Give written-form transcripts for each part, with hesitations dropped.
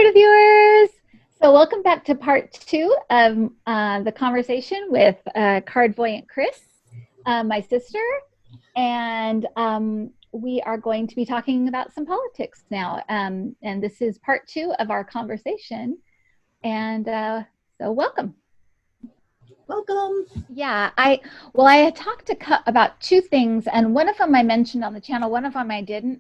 Hi, viewers. So welcome back to part two of the conversation with Cardvoyant Kris, my sister, and we are going to be talking about some politics now. And this is part two of our conversation. And so welcome. Welcome. Yeah, I had talked to about two things, and one of them I mentioned on the channel, one of them I didn't.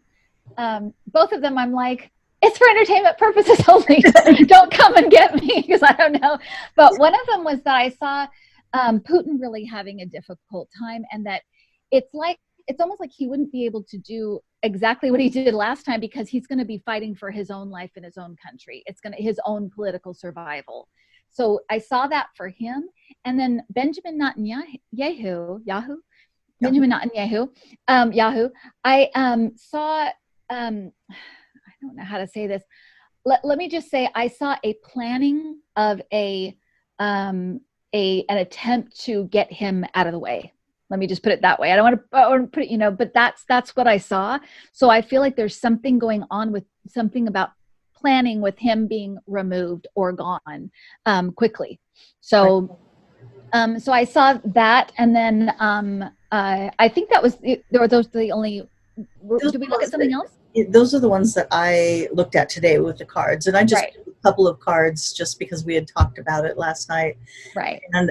Both of them I'm like, it's for entertainment purposes only. Don't come and get me because I don't know. But one of them was that I saw Putin really having a difficult time, and that it's almost like he wouldn't be able to do exactly what he did last time because he's going to be fighting for his own life in his own country. It's his own political survival. So I saw that for him. And then Benjamin Netanyahu, I saw, I don't know how to say this. Let me just say, I saw a planning of an attempt to get him out of the way. Let me just put it that way. I don't want to put it, but that's what I saw. So I feel like there's something going on with something about planning with him being removed or gone quickly. So, so I saw that, and then I think that was those the only. Did we look at something else? Those are the ones that I looked at today with the cards, and I just picked a couple of cards just because we had talked about it last night. Right. And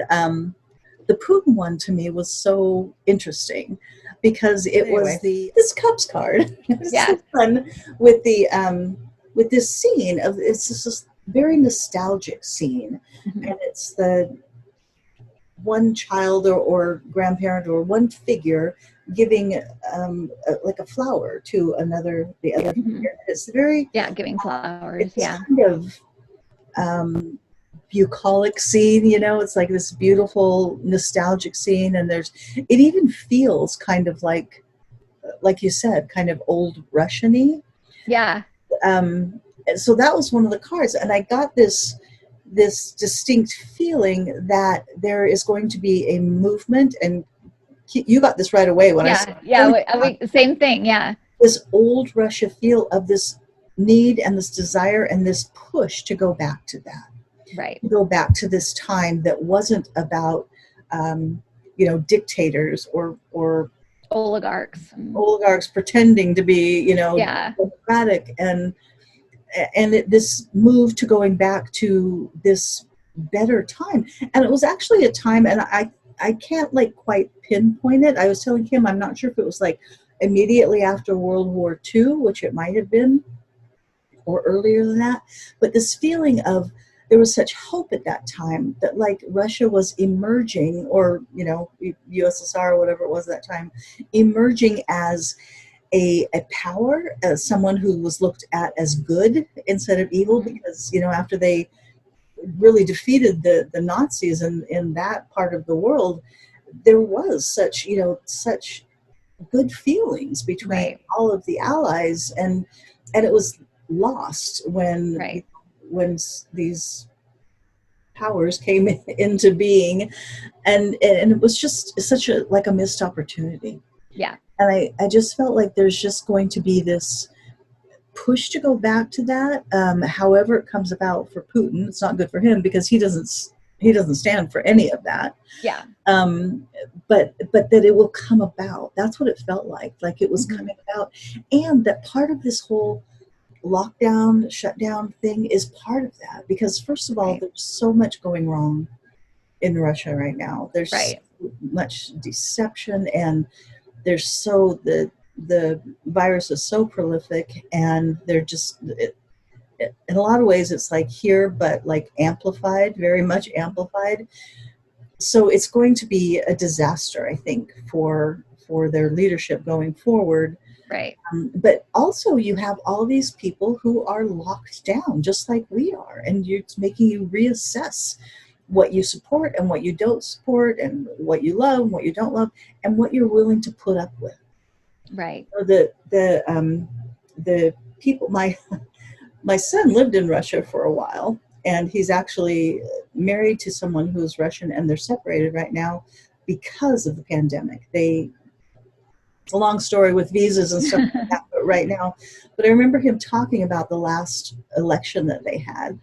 the Putin one to me was so interesting because it was this Cups card. It was so fun with this scene of it's this very nostalgic scene, and it's the one child or grandparent or one figure giving like a flower to the other figure. It's very giving flowers. It's kind of bucolic scene, it's like this beautiful nostalgic scene, and it even feels kind of like you said, kind of old Russian-y. So that was one of the cards, and I got this distinct feeling that there is going to be a movement, and you got this right away when I said same thing. This old Russia feel of this need and this desire and this push to go back to that. Right. To go back to this time that wasn't about dictators or oligarchs pretending to be democratic, and this move to going back to this better time. And it was actually a time, and I can't quite pinpoint it. I was telling him I'm not sure if it was immediately after World War II, which it might have been, or earlier than that. But this feeling of there was such hope at that time that Russia was emerging, or USSR or whatever it was at that time, emerging as a power, as someone who was looked at as good instead of evil, because after they really defeated the Nazis in that part of the world, there was such good feelings between all of the allies, and it was lost when these powers came into being, and it was just such a missed opportunity. And I just felt like there's just going to be this push to go back to that. However it comes about for Putin, it's not good for him because he doesn't stand for any of that. But that it will come about. That's what it felt like it was coming about, and that part of this whole lockdown, shutdown thing is part of that, because first of all, there's so much going wrong in Russia right now. There's so much deception, and there's the virus is so prolific, and they're just in a lot of ways it's here, but amplified, very much amplified. So it's going to be a disaster, I think, for their leadership going forward. But also you have all these people who are locked down just like we are, and it's making you reassess what you support and what you don't support, and what you love and what you don't love, and what you're willing to put up with. The people, my son lived in Russia for a while, and he's actually married to someone who's Russian, and they're separated right now because of the pandemic. It's a long story with visas and stuff like that, but right now, but I remember him talking about the last election that they had,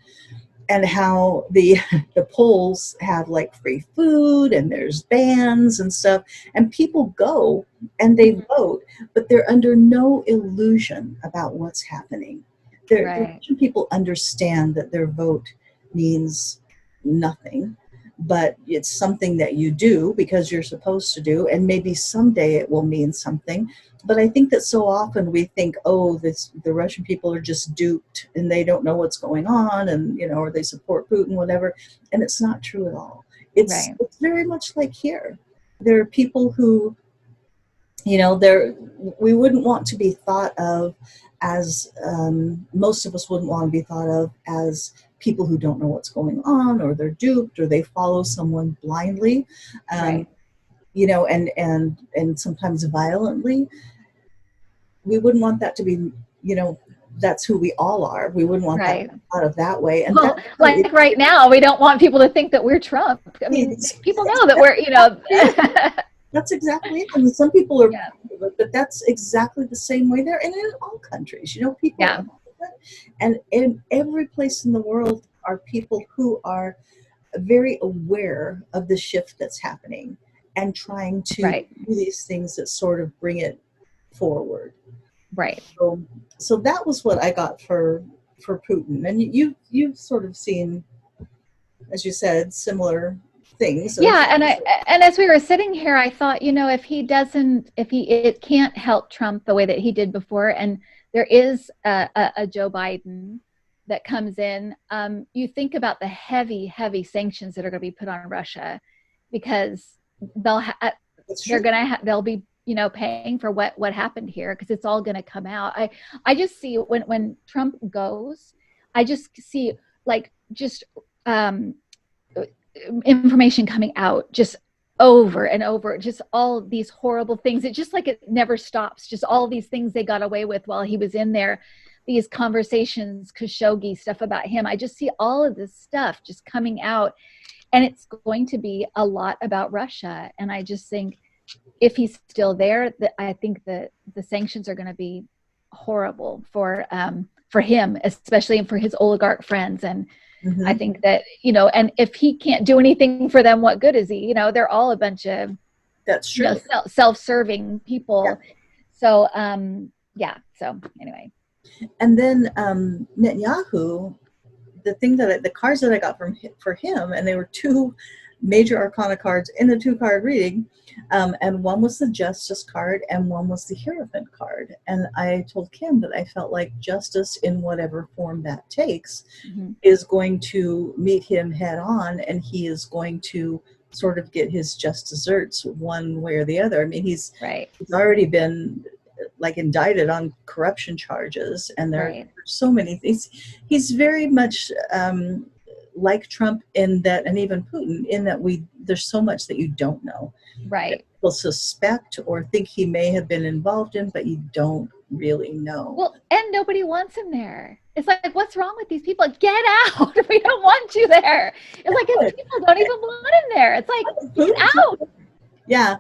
and how the the polls have like free food and there's bands and stuff, and people go and they vote, but they're under no illusion about what's happening. The Right. people understand that their vote means nothing, but it's something that you do because you're supposed to do, and maybe someday it will mean something. But I think that so often we think, oh, the Russian people are just duped and they don't know what's going on, and or they support Putin, whatever. And it's not true at all. Right. It's very much like here. There are people who, there we wouldn't want to be thought of as most of us wouldn't want to be thought of as people who don't know what's going on, or they're duped, or they follow someone blindly, Right. and sometimes violently. We wouldn't want that to be, that's who we all are. We wouldn't want that Right. thought of that way. And Well, that's why like right now, we don't want people to think that we're Trump. I mean, people know that we're, that's exactly it. And some people are, yeah. but that's exactly the same way there. And in all countries, people Yeah. are, and in every place in the world are people who are very aware of the shift that's happening and trying to Right. do these things that sort of bring it forward. Right. So that was what I got for Putin. And you've sort of seen, as you said, similar things. Yeah, and as we were sitting here, I thought, if it can't help Trump the way that he did before, and there is a Joe Biden that comes in, you think about the heavy, heavy sanctions that are going to be put on Russia, because they'll be paying for what happened here, because it's all going to come out. I just see when Trump goes, I just see like just information coming out just over and over, just all these horrible things. It just like it never stops. Just all these things they got away with while he was in there, these conversations, Khashoggi stuff about him. I just see all of this stuff just coming out, and it's going to be a lot about Russia. And I just think if he's still there, I think that the sanctions are going to be horrible for him, especially for his oligarch friends. And I think that, and if he can't do anything for them, what good is he? They're all a bunch of, that's true, self-serving people. Yeah. So, So anyway. And then Netanyahu, the cards that I got for him, and they were two major arcana cards in the 2-card reading, and one was the Justice card and one was the Hierophant card. And I told Kim that I felt like justice, in whatever form that takes, is going to meet him head on, and he is going to sort of get his just desserts one way or the other. I mean, he's already been like indicted on corruption charges, and there are so many things. He's very much like Trump in that, and even Putin in that, there's so much that you don't know. Right. People suspect or think he may have been involved in, but you don't really know. Well, and nobody wants him there. It's like, what's wrong with these people? Get out. We don't want you there. It's like his people don't even want him there. It's like, get out. Yeah.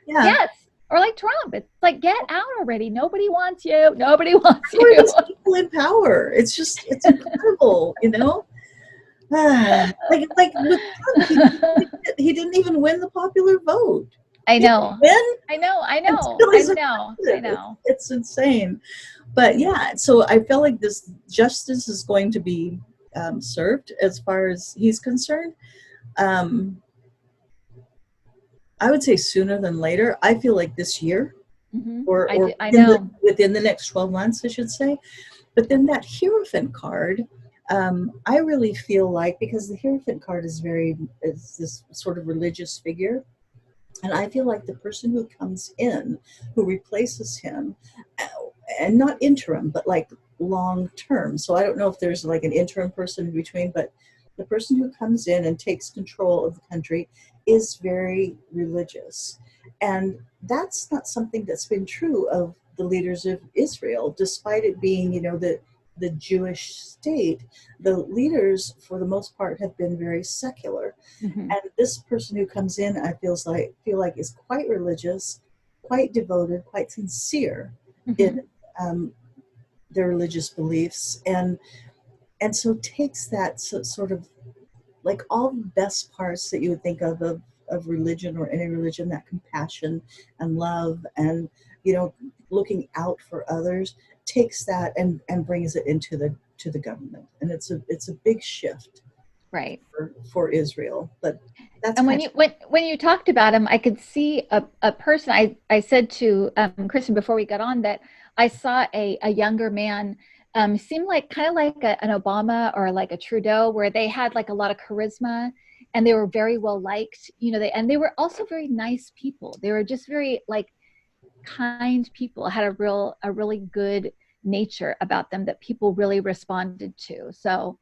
Yes. Or like Trump, it's like, get out already. Nobody wants you. Nobody wants you. These people in power. It's incredible, like with Trump, he didn't even win the popular vote. I know. I know. It's insane. But yeah, so I feel like this justice is going to be served as far as he's concerned. I would say sooner than later. I feel like this year, or within the next 12 months, I should say. But then that Hierophant card, I really feel like, because the Hierophant card is this sort of religious figure, and I feel like the person who comes in, who replaces him, and not interim, but like long term. So I don't know if there's like an interim person in between, but the person who comes in and takes control of the country is very religious. And that's not something that's been true of the leaders of Israel, despite it being, the Jewish state. The leaders, for the most part, have been very secular. And this person who comes in, I feel like is quite religious, quite devoted, quite sincere in um, their religious beliefs, and so takes that sort of like all the best parts that you would think of religion or any religion, that compassion and love and, you know, looking out for others, takes that and brings it into the government. And it's a big shift Right. for Israel. But that's And kind when you talked about him, I could see a person. I said to Kristen before we got on that I saw a younger man, seemed like kind of like an Obama or like a Trudeau, where they had like a lot of charisma and they were very well liked. You know, they were also very nice people. They were just very like kind people. Had a really good nature about them that people really responded to. So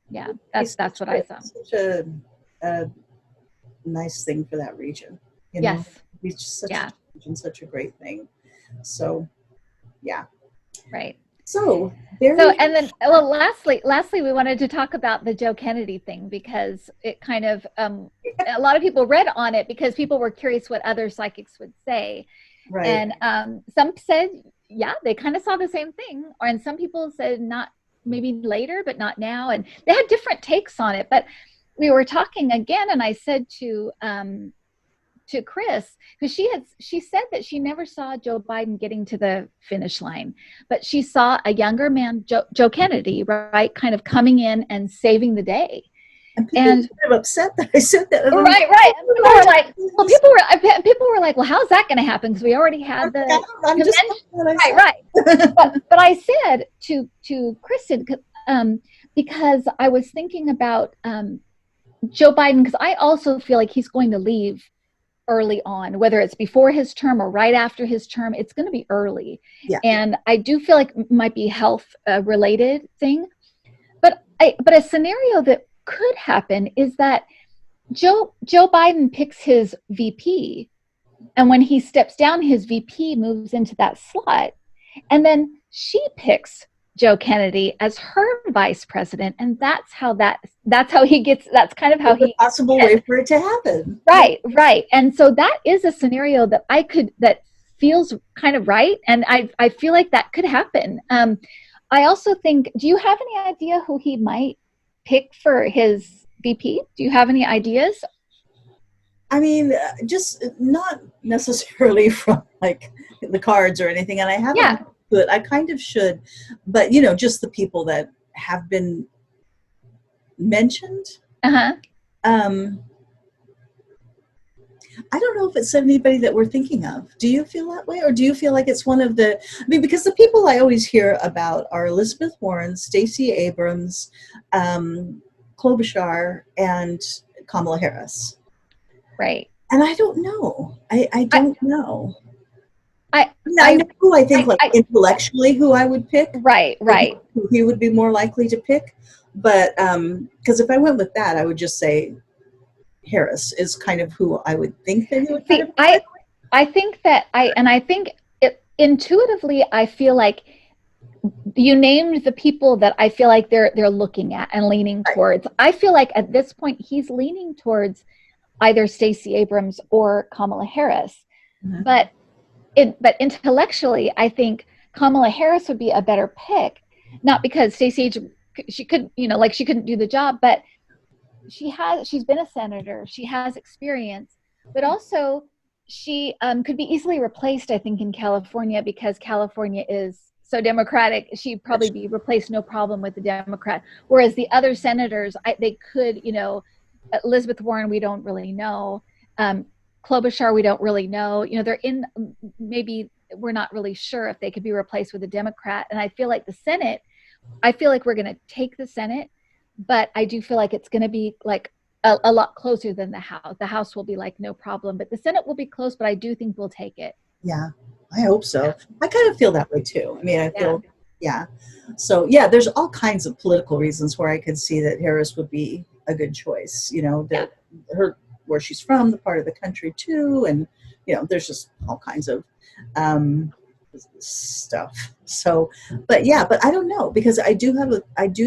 yeah, of that's what I saw. such a nice thing for that region, you know. Yes. It's just such a Yeah. change and such a great thing. So yeah. Right. So there So, we and then, well, lastly, we wanted to talk about the Joe Kennedy thing because it kind of, a lot of people read on it because people were curious what other psychics would say. right. And some said, yeah, they kind of saw the same thing. And some people said not, maybe later, but not now. And they had different takes on it. But we were talking again, and I said to Kris, because she said that she never saw Joe Biden getting to the finish line, but she saw a younger man, Joe Kennedy, right, kind of coming in and saving the day. And people And were kind of upset that I said that. And right. And people were like, well, people were like, well, how's that going to happen? Because we already had the I'm just what I said. right. But I said to Kristen, because I was thinking about Joe Biden, because I also feel like he's going to leave early on, whether it's before his term or right after his term. It's going to be early. Yeah. And I do feel like it might be health related thing. But a scenario that could happen is that Joe Biden picks his VP, and when he steps down, his VP moves into that slot, and then she picks Joe Kennedy as her vice president, and that's how he gets. That's kind of how It's a possible way for it to happen. Right. And so that is a scenario that feels kind of right, and I feel like that could happen. I also think. Do you have any idea who he might pick for his VP? Do you have any ideas? I mean, just not necessarily from like the cards or anything, and I haven't. Yeah. But I kind of should. But you know, just the people that have been mentioned. Uh-huh. I don't know if it's anybody that we're thinking of. Do you feel that way? Or do you feel like it's one of the, I mean, because the people I always hear about are Elizabeth Warren, Stacey Abrams, Klobuchar, and Kamala Harris. Right. And I don't know. I don't know. I know who I think intellectually who I would pick. Right. Who he would be more likely to pick. But because if I went with that, I would just say Harris is kind of who I would think that he would kind of pick. I think that I think intuitively I feel like you named the people that I feel like they're looking at and leaning towards. I feel like at this point he's leaning towards either Stacey Abrams or Kamala Harris. Mm-hmm. But intellectually, I think Kamala Harris would be a better pick, not because Stacey, she couldn't, she couldn't do the job, but she's been a senator, she has experience, but also she could be easily replaced, I think, in California, because California is so Democratic. She'd probably be replaced no problem with the Democrat. Whereas the other senators, they could, Elizabeth Warren, we don't really know. Klobuchar, we don't really know. They're in, maybe we're not really sure if they could be replaced with a Democrat. And I feel like the Senate, we're going to take the Senate, but I do feel like it's going to be like a lot closer than the House. The House will be like no problem, but the Senate will be close, but I do think we'll take it. Yeah, I hope so. I kind of feel that way too. I mean, I feel, So yeah, there's all kinds of political reasons where I could see that Harris would be a good choice, that where she's from, the part of the country too. And, there's just all kinds of stuff. So, but I don't know, because I do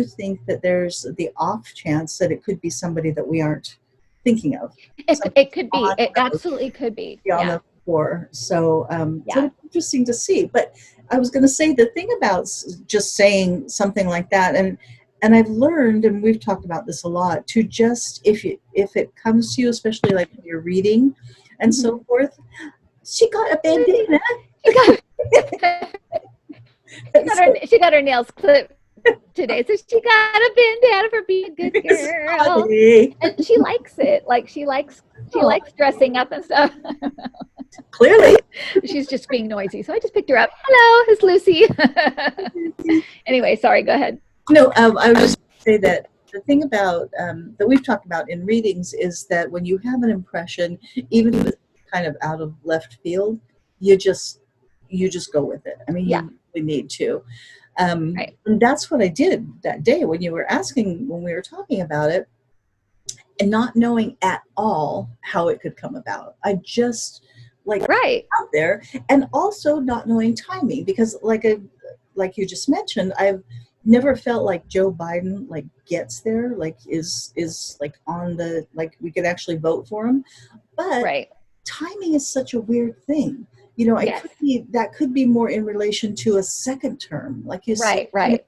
think that there's the off chance that it could be somebody that we aren't thinking of. It could be. It absolutely could be. On the floor. So, so it's interesting to see. But I was going to say the thing about just saying something like that, and I've learned, and we've talked about this a lot, to just if it comes to you, especially like when you're reading and so forth, she got a bandana. She got her nails clipped today, so she got a bandana for being a good girl, and she likes it. Like she likes dressing up and stuff. Clearly, she's just being noisy, so I just picked her up. Hello, it's Lucy. Anyway, sorry. Go ahead. No, I was just going to say that the thing about that we've talked about in readings is that when you have an impression, even if it's kind of out of left field, you just go with it. I mean, you really need to. Right. And that's what I did that day when you were asking, when we were talking about it, and not knowing at all how it could come about. I just out there, and also not knowing timing, because like you just mentioned, I've never felt like Joe Biden like gets there, like is like on the, like we could actually vote for him, but timing is such a weird thing. You know, that could be more in relation to a second term, like you said. Right.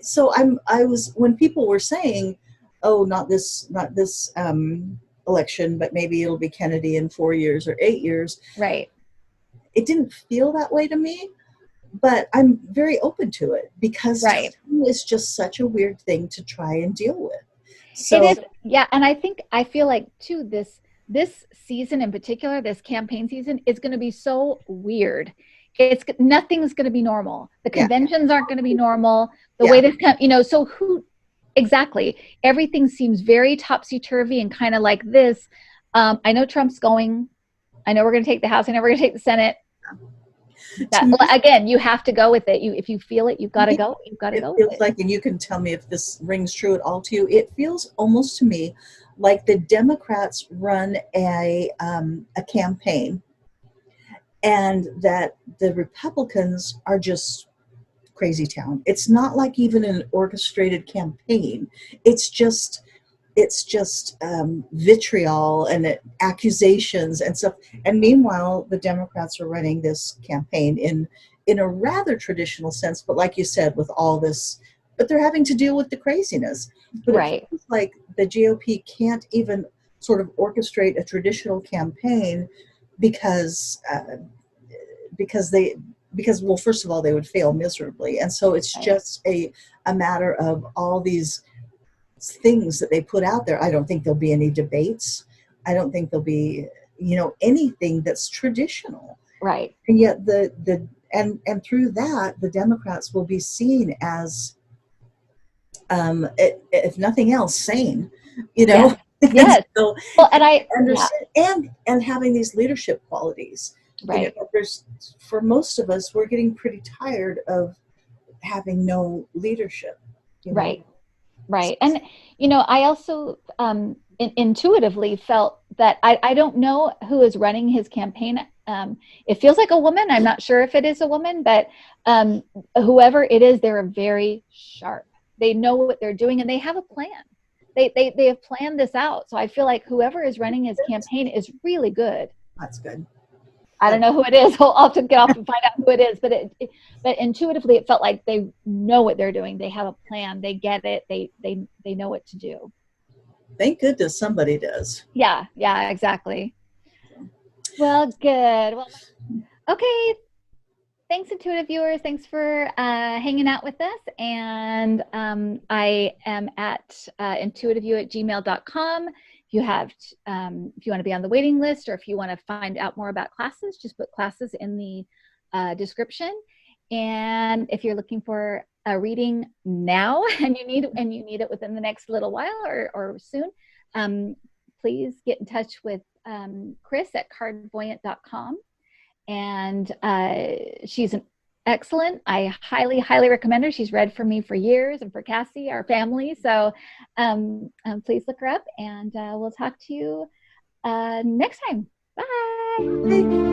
So I was, when people were saying, oh, not this election, but maybe it'll be Kennedy in 4 years or 8 years. Right. It didn't feel that way to me, but I'm very open to it, because time is just such a weird thing to try and deal with. So it is, and I feel like too, this season in particular, this campaign season, is going to be so weird. Nothing's going to be normal. The conventions aren't going to be normal. The way this, so who exactly? Everything seems very topsy-turvy and kind of like this. I know Trump's going. I know we're going to take the House. I know we're going to take the Senate. Again, you have to go with it. If you feel it, you've got to go. You've got to go with it. It feels like, and you can tell me if this rings true at all to you, it feels almost to me like the Democrats run a campaign, and that the Republicans are just crazy town. It's not like even an orchestrated campaign. It's just vitriol and accusations and stuff. And meanwhile, the Democrats are running this campaign in a rather traditional sense, but like you said, with all this, but they're having to deal with the craziness. But it feels like the GOP can't even sort of orchestrate a traditional campaign because well, first of all, they would fail miserably, and so it's just a matter of all these things that they put out there. I don't think there'll be any debates. I don't think there'll be, anything that's traditional. Right. And yet and through that, the Democrats will be seen as, if nothing else, sane. Yes. So, well, and I understand, and having these leadership qualities. Right. There's, for most of us, we're getting pretty tired of having no leadership. Right. And, I also intuitively felt that I don't know who is running his campaign. It feels like a woman. I'm not sure if it is a woman, but whoever it is, they're very sharp. They know what they're doing, and they have a plan. They have planned this out. So I feel like whoever is running his campaign is really good. That's good. I don't know who it is. I'll have to get off and find out who it is. But intuitively, it felt like they know what they're doing. They have a plan. They get it. They know what to do. Thank goodness somebody does. Yeah, exactly. Well, good. Well, okay. Thanks, Intuitive viewers. Thanks for hanging out with us. And I am at intuitiveview@gmail.com. If you want to be on the waiting list, or if you want to find out more about classes, just put classes in the description. And if you're looking for a reading now and you need it within the next little while or soon, please get in touch with Kris at cardvoyant.com. And she's an excellent. I highly recommend her. She's read for me for years, and for Cassie, our family. So please look her up, and we'll talk to you next time. Bye.